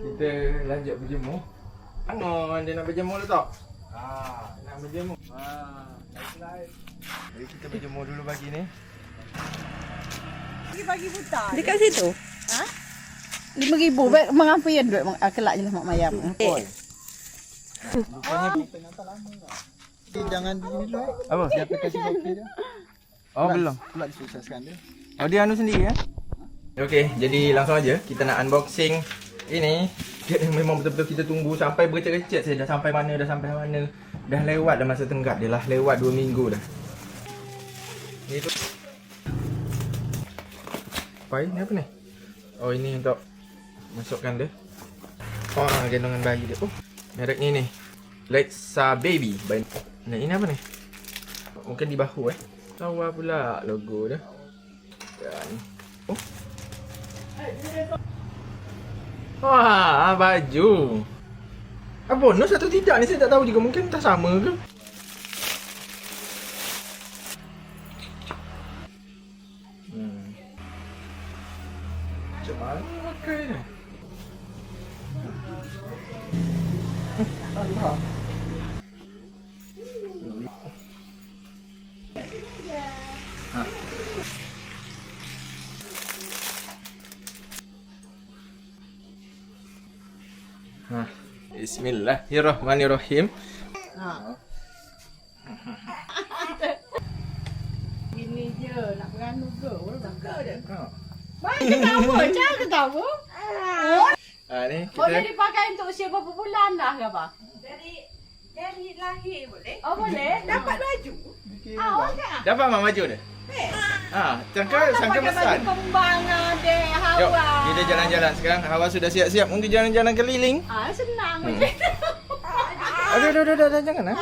Kita lanjut berjemur. Angon dia nak berjemur tu tak? Nak berjemur. Slide. Jadi kita berjemur dulu pagi ni. Pagi buta. Dekat situ? Ha? RM5,000. Baik mengapa ya duit kelak je lah mak mayam. Jangan di sini dulu. Apa? Dia aplikasi GoPay dia. Oh belum. Pula disukseskan dia. Oh dia anu sendiri ya? Okey, jadi langsung aja kita nak unboxing ini. Memang betul-betul kita tunggu sampai bercet-recet saya dah sampai mana. Dah lewat dah masa tenggat dia lah. Lewat 2 minggu dah. Ni tu. Apa ni apa ni? Oh ini untuk masukkan dia. Oh gendongan bayi dia. Oh merek ni. Lexa Baby. Nah, ini apa ni? Mungkin di bahu Tawa pula logo dia. Dan oh. Wah, baju. Bonus atau tidak ni saya tak tahu juga. Mungkin tak sama ke? Macam mana pakai ni? Allah. Bismillahirrahmanirrahim. Gini je nak beranu ke? Orang ke dia? Baik ketawa, jangan ketawa. Ni Boleh kita dipakai untuk usia berapa bulan dah ke apa? Dari lahir boleh? Oh boleh? Dapat baju? Okey. dapat mak baju dia. Sangka besar. Kembang dek Jom, Hawa. kita jalan-jalan sekarang. Hawa sudah siap-siap untuk jalan-jalan keliling. Senang macam tu. Aduh, jangan.